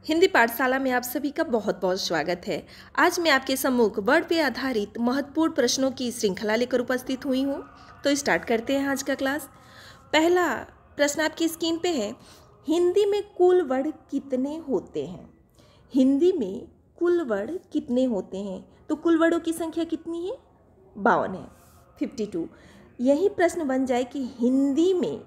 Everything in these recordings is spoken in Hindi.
हिंदी पाठशाला में आप सभी का बहुत बहुत स्वागत है। आज मैं आपके सम्मुख वर्ड पे आधारित महत्वपूर्ण प्रश्नों की श्रृंखला लेकर उपस्थित हुई हूँ। तो स्टार्ट करते हैं आज का क्लास। पहला प्रश्न आपकी स्क्रीन पे है, हिंदी में कुल वर्ड कितने होते हैं? हिंदी में कुल वर्ड कितने होते हैं? तो कुल वर्डों की संख्या कितनी है? 52 है, 52। यही प्रश्न बन जाए कि हिंदी में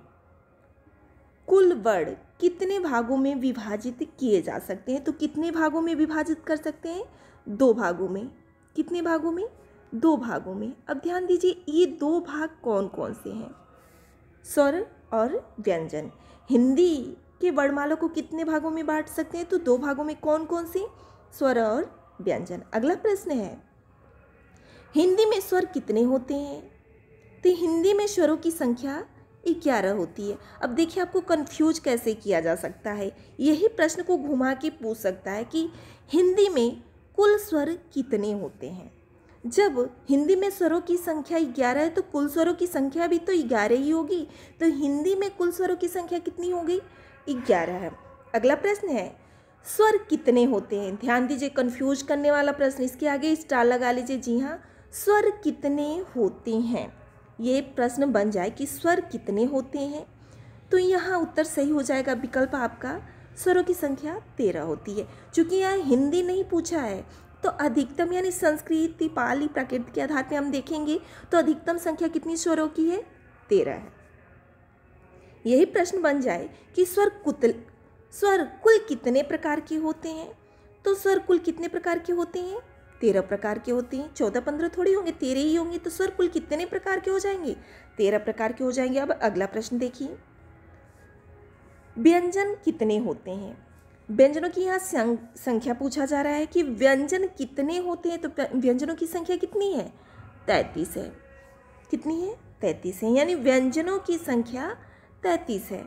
कुल वर्ड कितने भागों में विभाजित किए जा सकते हैं? तो कितने भागों में विभाजित कर सकते हैं? 2 भागों में। कितने भागों में? 2 भागों में। अब ध्यान दीजिए, ये 2 भाग कौन कौन से हैं? स्वर और व्यंजन। हिंदी के वर्णमाला को कितने भागों में बांट सकते हैं? तो 2 भागों में। कौन कौन से? स्वर और व्यंजन। अगला प्रश्न है, हिंदी में स्वर कितने होते हैं? तो हिंदी में स्वरों की संख्या 11 होती है। अब देखिए, आपको कंफ्यूज कैसे किया जा सकता है। यही प्रश्न को घुमा के पूछ सकता है कि हिंदी में कुल स्वर कितने होते हैं। जब हिंदी में स्वरों की संख्या 11 है तो कुल स्वरों की संख्या भी तो 11 ही होगी। तो हिंदी में कुल स्वरों की संख्या कितनी हो गई? 11 है। अगला प्रश्न है, स्वर कितने होते हैं? ध्यान दीजिए, कंफ्यूज करने वाला प्रश्न, इसके आगे स्टार लगा लीजिए। जी हाँ, स्वर कितने होते हैं, ये प्रश्न बन जाए कि स्वर कितने होते हैं, तो यहाँ उत्तर सही हो जाएगा विकल्प आपका, स्वरों की संख्या 13 होती है। चूँकि यहाँ हिंदी नहीं पूछा है तो अधिकतम यानी संस्कृत, पाली, प्राकृत के आधार पर हम देखेंगे तो अधिकतम संख्या कितनी स्वरों की है? 13 है। यही प्रश्न बन जाए कि स्वर कुल कितने प्रकार के होते हैं? तो स्वर कुल कितने प्रकार के होते हैं? 13 प्रकार के होते हैं। 14-15 थोड़ी होंगे, 13 ही होंगे। तो स्वर कुल कितने प्रकार के हो जाएंगे? 13 प्रकार के हो जाएंगे। अब अगला प्रश्न देखिए, व्यंजन कितने होते हैं? व्यंजनों की यहाँ संख्या पूछा जा रहा है कि व्यंजन कितने होते हैं। तो व्यंजनों की संख्या कितनी है? 33 है। कितनी है? 33 है, यानी व्यंजनों की संख्या 33 है।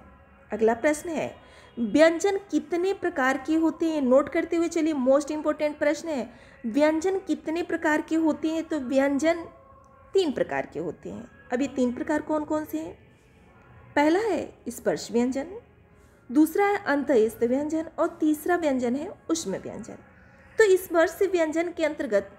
अगला प्रश्न है, व्यंजन कितने प्रकार के होते हैं? नोट करते हुए चलिए, मोस्ट इंपॉर्टेंट प्रश्न है। व्यंजन कितने प्रकार के होते हैं? तो व्यंजन 3 प्रकार के होते हैं। अब ये 3 प्रकार कौन कौन से हैं? पहला है स्पर्श व्यंजन, दूसरा है अंतःस्थ व्यंजन और तीसरा व्यंजन है ऊष्म व्यंजन। तो स्पर्श व्यंजन के अंतर्गत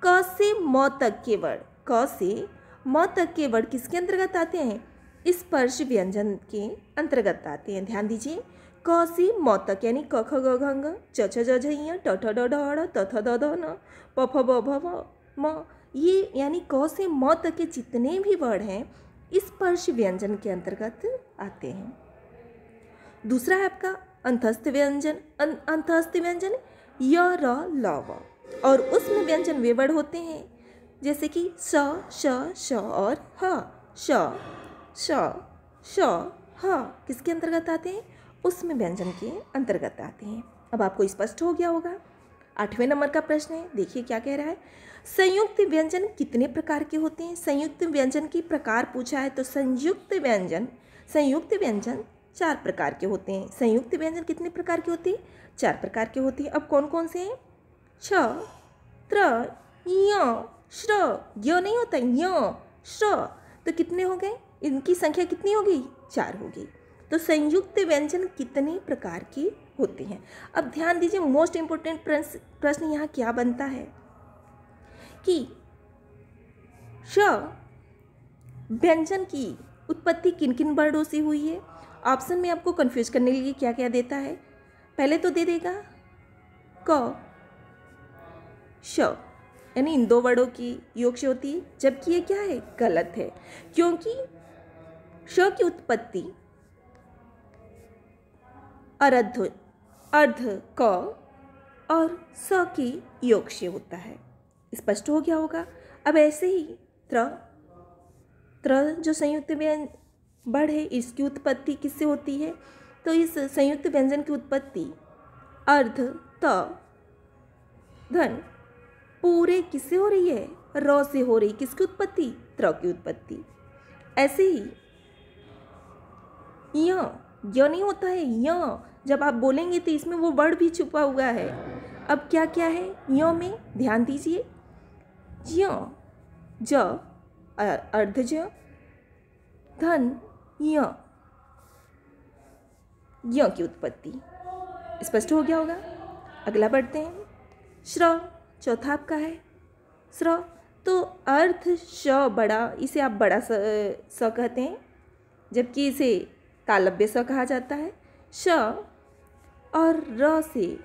क से म तक के वर्ड, क से म तक के वर्ड किसके अंतर्गत आते हैं? स्पर्श व्यंजन के अंतर्गत आते हैं। ध्यान दीजिए, क से म तक यानी क ख ग घ ङ च छ ज झ ञ ट ठ ड ढ ढ़ त थ द ध न प फ ब भ भ म, ये यानी क से म तक के जितने भी वर्ड हैं स्पर्श व्यंजन के अंतर्गत आते हैं। दूसरा है आपका अंतःस्थ व्यंजन। अंतःस्थ व्यंजन य र ल व, और उसमें व्यंजन वे वर्ड होते हैं जैसे कि स, श, श और ह। श, श, श, ह किसके अंतर्गत आते हैं? उसमें व्यंजन के अंतर्गत आते हैं। अब आपको स्पष्ट हो गया होगा। 8वें नंबर का प्रश्न है, देखिए क्या कह रहा है, संयुक्त व्यंजन कितने प्रकार के होते हैं? संयुक्त व्यंजन की प्रकार पूछा है तो संयुक्त व्यंजन 4 प्रकार के होते हैं। संयुक्त व्यंजन कितने प्रकार के होते हैं? 4 प्रकार के होते हैं। अब कौन कौन से हैं? छ, त्र, य, श्र। य नहीं होता, य, श्र। तो कितने हो गए? इनकी संख्या कितनी हो गई? 4 हो गई। तो संयुक्त व्यंजन कितने प्रकार के होते हैं? अब ध्यान दीजिए, मोस्ट इंपोर्टेंट प्रश्न यहाँ क्या बनता है कि श व्यंजन की उत्पत्ति किन किन वर्डों से हुई है? ऑप्शन में आपको कंफ्यूज करने के लिए क्या क्या देता है? पहले तो दे देगा क, श, यानी इन 2 वर्डों की योग से होती है, जबकि ये क्या है? गलत है, क्योंकि श की उत्पत्ति अर्ध क और स की योग से होता है। स्पष्ट हो गया होगा। अब ऐसे ही त्र जो संयुक्त वर्ड है, इसकी उत्पत्ति किससे होती है? तो इस संयुक्त व्यंजन की उत्पत्ति अर्ध त धन पूरे किससे हो रही है? र से हो रही। किसकी उत्पत्ति? त्र की उत्पत्ति। ऐसे ही य नहीं होता है, य जब आप बोलेंगे तो इसमें वो वर्ड भी छुपा हुआ है। अब क्या क्या है य में? ध्यान दीजिए, ज अर्ध ज, धन य की उत्पत्ति। स्पष्ट हो गया होगा। अगला बढ़ते हैं। श्र चौथा आपका है श्र। तो अर्थ श बड़ा, इसे आप बड़ा स कहते हैं, जबकि इसे तालव्य स कहा जाता है। श और र से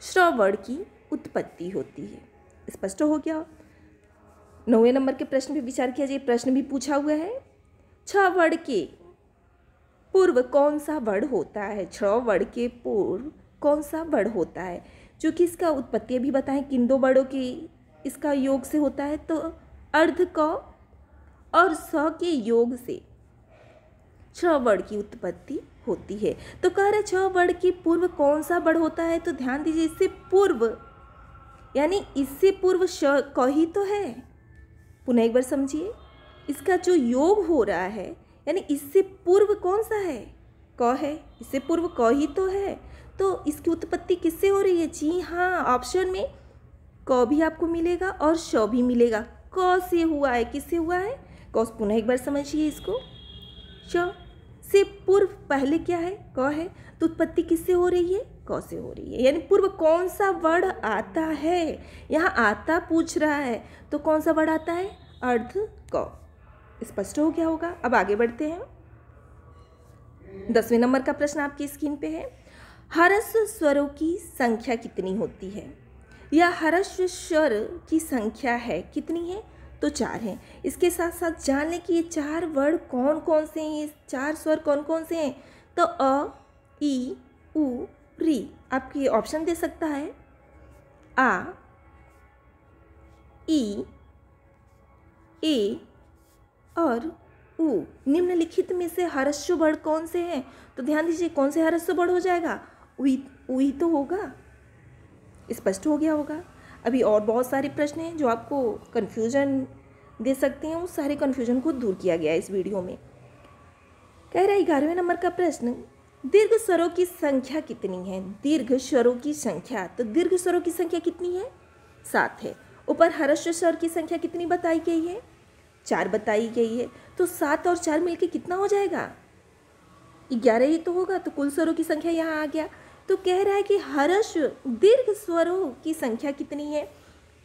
श्र वर्ण की उत्पत्ति होती है। स्पष्ट हो गया। 9वें नंबर के प्रश्न पे विचार किया जाए। प्रश्न भी पूछा हुआ है, छ वर्ण के पूर्व कौन सा वर्ण होता है? छ वर्ण के पूर्व कौन सा वर्ण होता है? जो कि इसका उत्पत्ति अभी बताएं किन दो वर्णों की इसका योग से होता है। तो अर्ध क और स के योग से छ वर्ण की उत्पत्ति होती है। तो कह रहे छ वर्ण के पूर्व कौन सा वर्ण होता है? तो ध्यान दीजिए, इससे पूर्व यानी इससे पूर्व श क ही तो है। पुनः एक बार समझिए, इसका जो योग हो रहा है यानी इससे पूर्व कौन सा है? क है। इससे पूर्व क ही तो है। तो इसकी उत्पत्ति किससे हो रही है? जी हाँ, ऑप्शन में क भी आपको मिलेगा और श भी मिलेगा। क से हुआ है। किससे हुआ है? क। पुनः एक बार समझिए इसको, श से पूर्व पहले क्या है? क है। तो उत्पत्ति किससे हो रही है? क से हो रही है। यानी पूर्व कौन सा वर्ण आता है? यहाँ आता पूछ रहा है, तो कौन सा वर्ण आता है? अर्ध क। स्पष्ट हो गया होगा। अब आगे बढ़ते हैं। 10वें नंबर का प्रश्न आपकी स्क्रीन पे है, ह्रस्व स्वरों की संख्या कितनी होती है? या ह्रस्व स्वर की संख्या है कितनी है? तो 4 हैं। इसके साथ साथ जान लें कि ये 4 वर्ण कौन कौन से हैं, ये 4 स्वर कौन कौन से हैं। तो अ, ई, उ, री। आपके ऑप्शन दे सकता है आ, ई, ए और उ। निम्नलिखित में से ह्रस्व वर्ण कौन से हैं? तो ध्यान दीजिए, कौन से ह्रस्व वर्ण हो जाएगा? उई तो होगा। स्पष्ट हो गया होगा। अभी और बहुत सारे प्रश्न हैं जो आपको कन्फ्यूजन दे सकते हैं। उस सारे कन्फ्यूजन को दूर किया गया है इस वीडियो में। कह रहा है 11वें नंबर का प्रश्न, दीर्घ स्वरों की संख्या कितनी है? दीर्घ स्वरों की संख्या। तो दीर्घ स्वरों की संख्या कितनी है? 7 है। ऊपर ह्रस्व स्वर की संख्या कितनी बताई गई है? 4 बताई गई है। तो 7 और 4 मिलके कितना हो जाएगा? 11 ही तो होगा। तो कुल स्वरों की संख्या यहाँ आ गया। तो कह रहा है कि ह्रस्व दीर्घ स्वरों की संख्या कितनी है?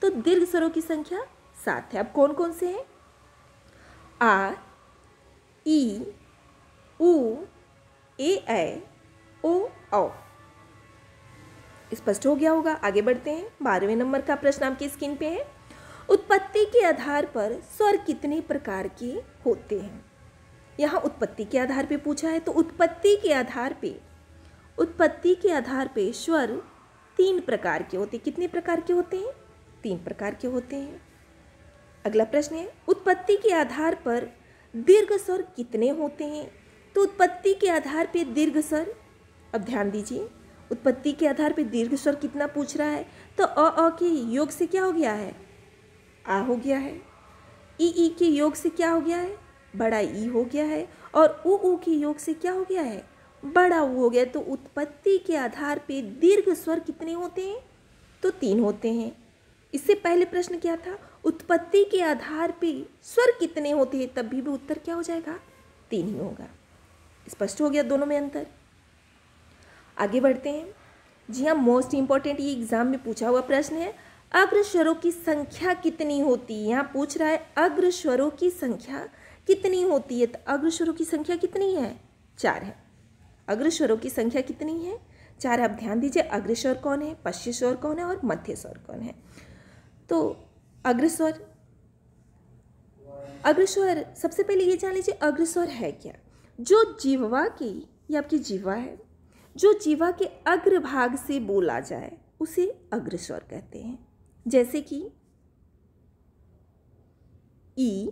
तो दीर्घ स्वरों की संख्या 7 है। अब कौन कौन से हैं? आ, ई, उ, ए, ओ, औ। स्पष्ट हो गया होगा। आगे बढ़ते हैं। 12वें नंबर का प्रश्न आपकी स्क्रीन पे है, उत्पत्ति के आधार पर स्वर कितने प्रकार के होते हैं? यहाँ उत्पत्ति के आधार पे पूछा है। तो उत्पत्ति के आधार पे स्वर 3 प्रकार के होते हैं। कितने प्रकार के होते हैं? 3 प्रकार के होते हैं। अगला प्रश्न है, उत्पत्ति के आधार पर दीर्घ स्वर कितने होते हैं? तो उत्पत्ति के आधार पे दीर्घ स्वर, अब ध्यान दीजिए, उत्पत्ति के आधार पे दीर्घ स्वर कितना पूछ रहा है? तो अ के योग से क्या हो गया है? आ हो गया है। ई के योग से क्या हो गया है? बड़ा ई हो गया है। और उ के योग से क्या हो गया है? बड़ा ऊ हो गया। तो उत्पत्ति के आधार पे दीर्घ स्वर कितने होते हैं? तो 3 होते हैं। इससे पहले प्रश्न क्या था? उत्पत्ति के आधार पे स्वर कितने होते हैं? तब भी उत्तर क्या हो जाएगा? 3 ही होगा। स्पष्ट हो गया दोनों में अंतर। आगे बढ़ते हैं। जी हाँ, मोस्ट इंपॉर्टेंट ये एग्जाम में पूछा हुआ प्रश्न है, अग्र स्वरों की संख्या कितनी होती है? यहाँ पूछ रहा है अग्र स्वरों की संख्या कितनी होती है? तो अग्र स्वरों की संख्या कितनी है? 4 है। अग्र स्वरों की संख्या कितनी है? 4। आप ध्यान दीजिए, अग्र स्वर कौन है, पश्य स्वर कौन है और मध्य स्वर कौन है? तो अग्र स्वर सबसे पहले ये जान लीजिए अग्र स्वर है क्या? जो जिह्वा की, ये आपकी जिह्वा है, जो जिह्वा के अग्र भाग से बोला जाए उसे अग्र स्वर कहते हैं। जैसे कि ई,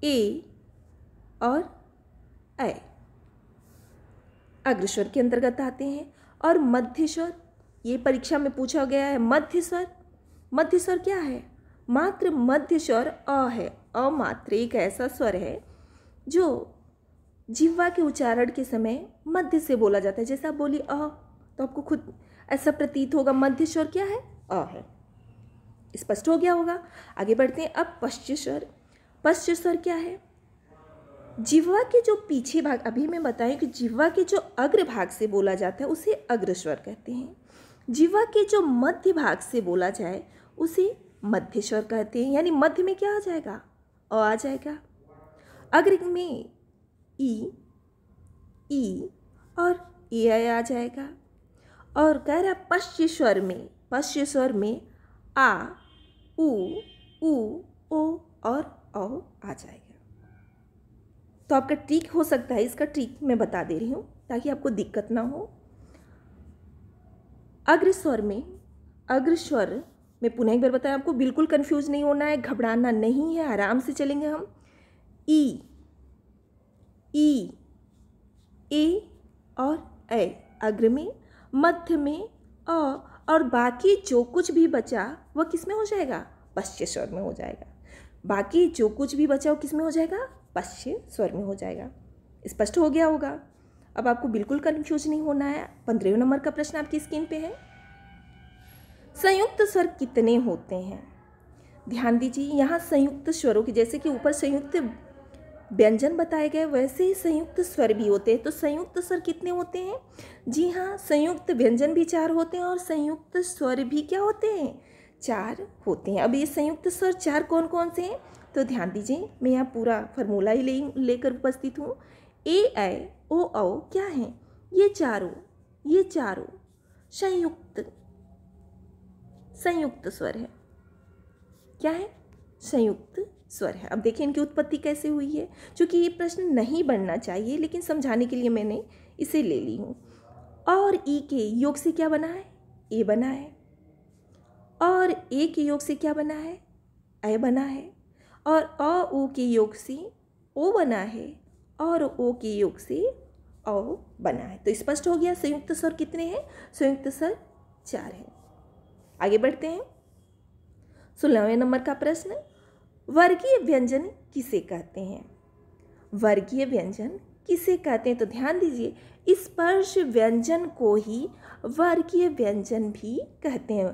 ए और ऐ अग्र स्वर के अंतर्गत आते हैं। और मध्य स्वर, ये परीक्षा में पूछा गया है। मध्य स्वर क्या है? मात्र मध्य स्वर अ है। अ मात्र एक ऐसा स्वर है जो जिह्वा के उच्चारण के समय मध्य से बोला जाता है। जैसे आप बोली अ, तो आपको खुद ऐसा प्रतीत होगा मध्य स्वर क्या है? अ है। स्पष्ट हो गया होगा। आगे बढ़ते हैं। अब पश्च स्वर क्या है? जिह्वा के जो पीछे भाग, अभी मैं बताऊं कि जिह्वा के जो अग्र भाग से बोला जाता है उसे अग्रस्वर कहते हैं। जिह्वा के जो मध्य भाग से बोला जाए उसे मध्य स्वर कहते हैं। यानी मध्य में क्या आ जाएगा? अ आ जाएगा। अग्र में ई और ए आ जाएगा। और कह रहा पश्च स्वर में आ, उ, ओ और औ आ जाएगा। तो आपका ट्रिक हो सकता है, इसका ट्रिक मैं बता दे रही हूँ ताकि आपको दिक्कत ना हो। अग्र स्वर में पुनः एक बार बताया, आपको बिल्कुल कंफ्यूज नहीं होना है, घबराना नहीं है, आराम से चलेंगे हम। ई, ए और ए अग्र में, मध्य में अ, और बाकी जो कुछ भी बचा वह किस में हो जाएगा? पश्च स्वर में हो जाएगा। बाकी जो कुछ भी बचा वो किस में हो जाएगा? पश्च स्वर में हो जाएगा। स्पष्ट हो गया होगा। अब आपको बिल्कुल कंफ्यूज नहीं होना है। 15वें नंबर का प्रश्न आपकी स्क्रीन पे है। संयुक्त स्वर कितने होते हैं? ध्यान दीजिए, यहाँ संयुक्त स्वरों की, जैसे कि ऊपर संयुक्त व्यंजन बताए गए वैसे ही संयुक्त स्वर भी होते हैं। तो संयुक्त स्वर कितने होते हैं? जी हाँ, संयुक्त व्यंजन भी 4 होते हैं और संयुक्त स्वर भी क्या होते हैं? 4 होते हैं। अब ये संयुक्त स्वर 4 कौन कौन से हैं? तो ध्यान दीजिए, मैं यहाँ पूरा फार्मूला ही लेकर उपस्थित हूँ। ए, ऐ, ओ, औ क्या हैं? ये चारों संयुक्त स्वर है। क्या है? संयुक्त स्वर है। अब देखिए इनकी उत्पत्ति कैसे हुई है। चूँकि ये प्रश्न नहीं बनना चाहिए लेकिन समझाने के लिए मैंने इसे ले ली हूँ। और ई के योग से क्या बना है? ए बना है। और ए के योग से क्या बना है? ऐ बना है। और अ उ के योग से ओ बना है। और ओ के योग से औ बना है। तो स्पष्ट हो गया संयुक्त स्वर कितने हैं? संयुक्त स्वर 4 हैं। आगे बढ़ते हैं। 16वें नंबर का प्रश्न, वर्गीय व्यंजन किसे कहते हैं? वर्गीय व्यंजन किसे कहते हैं? तो ध्यान दीजिए, स्पर्श व्यंजन को ही वर्गीय व्यंजन भी कहते हैं।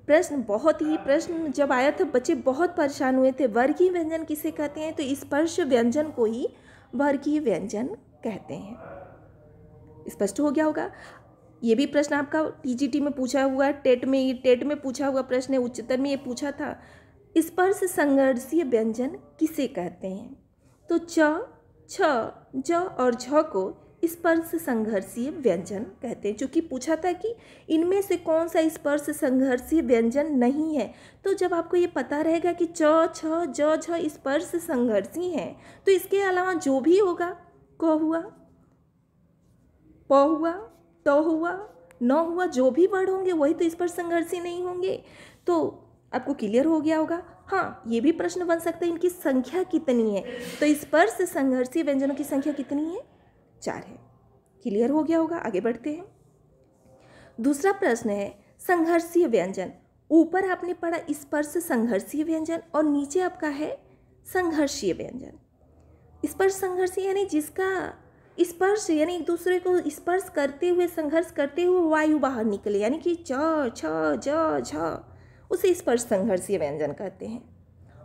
प्रश्न जब आया था बच्चे बहुत परेशान हुए थे, वर्गीय व्यंजन किसे कहते हैं? तो स्पर्श व्यंजन को ही वर्गीय व्यंजन कहते हैं। स्पष्ट हो गया होगा। ये भी प्रश्न आपका टीजीटी में पूछा हुआ है, टेट में पूछा हुआ प्रश्न है, उच्चतर में ये पूछा था। स्पर्श संघर्षीय व्यंजन किसे कहते हैं? तो च, छ, ज और झ को स्पर्श संघर्षीय व्यंजन कहते हैं। चूँकि पूछा था कि इनमें से कौन सा स्पर्श संघर्षीय व्यंजन नहीं है, तो जब आपको ये पता रहेगा कि च, छ, ज, झ स्पर्श संघर्षी हैं, तो इसके अलावा जो भी होगा, क हुआ, प हुआ, ट हुआ, न हुआ, जो भी वर्ड होंगे वही तो स्पर्श संघर्षी नहीं होंगे। तो आपको क्लियर हो गया होगा। हाँ, ये भी प्रश्न बन सकता है इनकी संख्या कितनी है? तो स्पर्श संघर्षीय व्यंजनों की संख्या कितनी है? 4 है। क्लियर हो गया होगा। आगे बढ़ते हैं। दूसरा प्रश्न है संघर्षीय व्यंजन। ऊपर आपने पढ़ा स्पर्श संघर्षीय व्यंजन और नीचे आपका है संघर्षीय व्यंजन। स्पर्श संघर्षीय यानी जिसका स्पर्श यानी एक दूसरे को स्पर्श करते हुए, संघर्ष करते हुए वायु बाहर निकले, यानी कि च, छ, ज, झ, उसे स्पर्श संघर्षीय व्यंजन कहते हैं।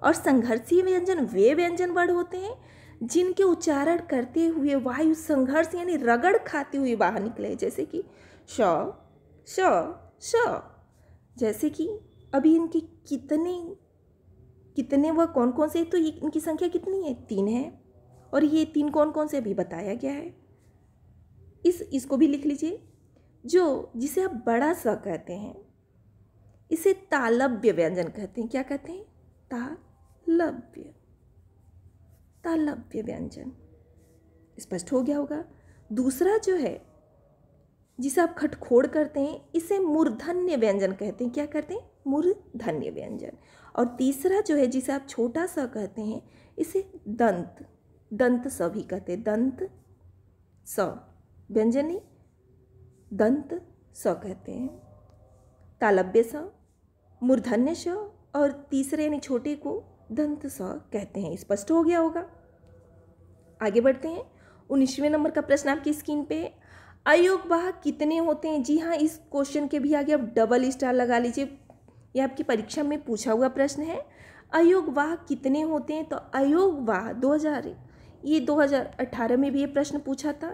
और संघर्षीय व्यंजन वे व्यंजन वर्ड होते हैं जिनके उच्चारण करते हुए वायु संघर्ष यानी रगड़ खाते हुए बाहर निकले, जैसे कि श, श, श। जैसे कि अभी इनके कितने व कौन कौन से, तो इनकी संख्या कितनी है? 3 है। और ये 3 कौन कौन से अभी बताया गया है। इसको भी लिख लीजिए। जिसे आप बड़ा स कहते हैं, इसे तालव्य व्यंजन कहते हैं। क्या कहते हैं? तालव्य व्यंजन। स्पष्ट हो गया होगा। दूसरा जो है जिसे आप खटखोड़ करते हैं, इसे मूर्धन्य व्यंजन कहते हैं। क्या कहते हैं? मूर्धन्य व्यंजन। और तीसरा जो है जिसे आप छोटा सा कहते हैं, इसे दंत स भी कहते हैं। दंत स व्यंजन नहीं, दंत स कहते हैं। तालव्य स, मूर्धन्य स और तीसरे यानी छोटे को दंत स कहते हैं। स्पष्ट हो गया होगा। आगे बढ़ते हैं। 19वें नंबर का प्रश्न आपकी स्क्रीन पे। अयोगवाहक कितने होते हैं? जी हाँ, इस क्वेश्चन के भी आगे आप डबल स्टार लगा लीजिए। यह आपकी परीक्षा में पूछा हुआ प्रश्न है। अयोगवाहक कितने होते हैं? तो अयोगवाह ये 2018 में भी ये प्रश्न पूछा था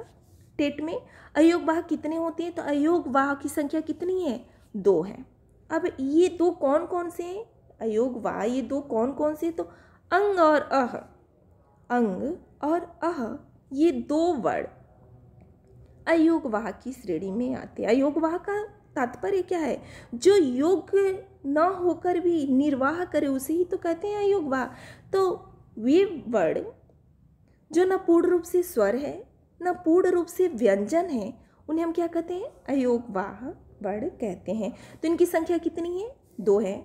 टेट में। अयोग वाहक कितने होते हैं? तो अयोग वाहक की संख्या कितनी है? 2 है। अब ये 2 कौन कौन से हैं? अयोग वाहक ये 2 कौन कौन से? तो अंग और अह, अंग और अह ये 2 वर्ड अयोग वाहक की श्रेणी में आते हैं। अयोग वाहक का तात्पर्य क्या है? जो योग्य न होकर भी निर्वाह करे उसे ही तो कहते हैं अयोग वाहक। तो वे वर्ड जो न पूर्ण रूप से स्वर है न पूर्ण रूप से व्यंजन है, उन्हें हम क्या कहते हैं? अयोग वाहक वर्ड कहते हैं। तो इनकी संख्या कितनी है? 2 है।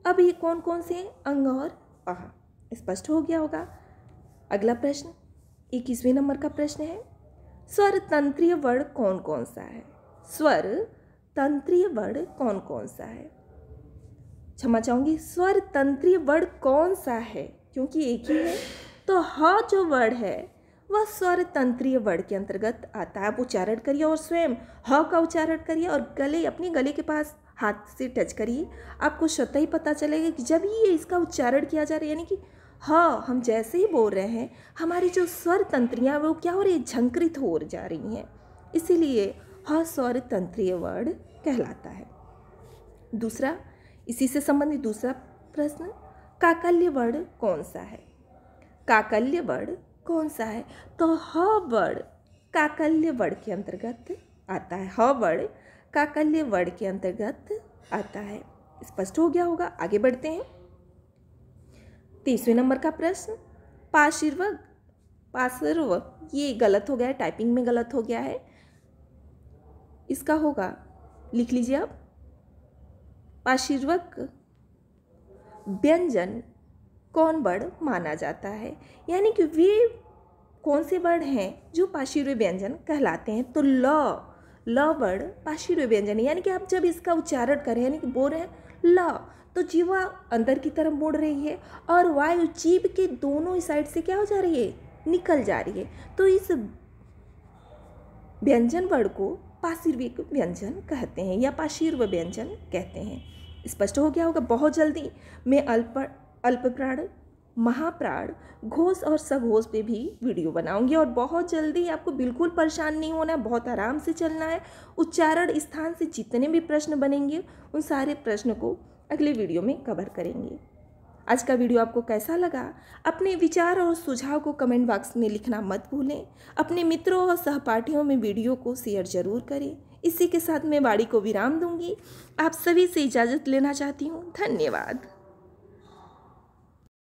अब ये कौन कौन से हैं? अंग और अह। स्पष्ट हो गया होगा। अगला प्रश्न 21वें नंबर का प्रश्न है, स्वर तंत्रीय वर्ड कौन कौन सा है? स्वर तंत्रीय वर्ड कौन कौन सा है? क्षमा चाहूँगी, स्वर तंत्रीय वर्ड कौन सा है? क्योंकि एक ही है। तो ह जो वर्ड है वह स्वर तंत्रीय वर्ड के अंतर्गत आता है। आप उच्चारण करिए और स्वयं ह का उच्चारण करिए और अपने गले के पास हाथ से टच करिए। आपको स्वतः ही पता चलेगा कि जब ये इसका उच्चारण किया जा रहा है, यानी कि हाँ, हम जैसे ही बोल रहे हैं हमारी जो स्वर तंत्रियाँ वो क्या हो रही है? झंकृत हो जा रही हैं। इसीलिए ह स्वर तंत्रीय वर्ड कहलाता है। दूसरा, इसी से संबंधित दूसरा प्रश्न, काकल्य वर्ड कौन सा है? काकल्य वर्ड कौन सा है? तो ह वर्ड काकल्य वर्ड के अंतर्गत आता है। ह वर्ड काकल्य वर्ड के अंतर्गत आता है। स्पष्ट हो गया होगा। आगे बढ़ते हैं। 23वें नंबर का प्रश्न, पार्श्ववर्ग, पार्श्ववर्ग ये गलत हो गया है, टाइपिंग में गलत हो गया है। इसका होगा, लिख लीजिए आप, पार्श्ववर्ग व्यंजन कौन वर्ड माना जाता है? यानी कि वे कौन से वर्ड हैं जो पार्श्व व्यंजन कहलाते हैं? तो ल वर्ड पार्श्व व्यंजन है। यानी कि आप जब इसका उच्चारण करें, यानी कि बोल रहे हैं ल, तो जीवा अंदर की तरफ मुड़ रही है और वायु जीभ के दोनों साइड से क्या हो जा रही है? निकल जा रही है। तो इस व्यंजन वर्ड को पार्श्विक व्यंजन कहते हैं या पार्श्व व्यंजन कहते हैं। स्पष्ट हो गया होगा। बहुत जल्दी मैं अल्पप्राण, महाप्राण, घोष और सघोष पे भी वीडियो बनाऊंगी और बहुत जल्दी। आपको बिल्कुल परेशान नहीं होना है, बहुत आराम से चलना है। उच्चारण स्थान से जितने भी प्रश्न बनेंगे उन सारे प्रश्न को अगले वीडियो में कवर करेंगे। आज का वीडियो आपको कैसा लगा? अपने विचार और सुझाव को कमेंट बॉक्स में लिखना मत भूलें। अपने मित्रों और सहपाठियों में वीडियो को शेयर जरूर करें। इसी के साथ मैं वाणी को विराम दूंगी। आप सभी से इजाज़त लेना चाहती हूँ। धन्यवाद।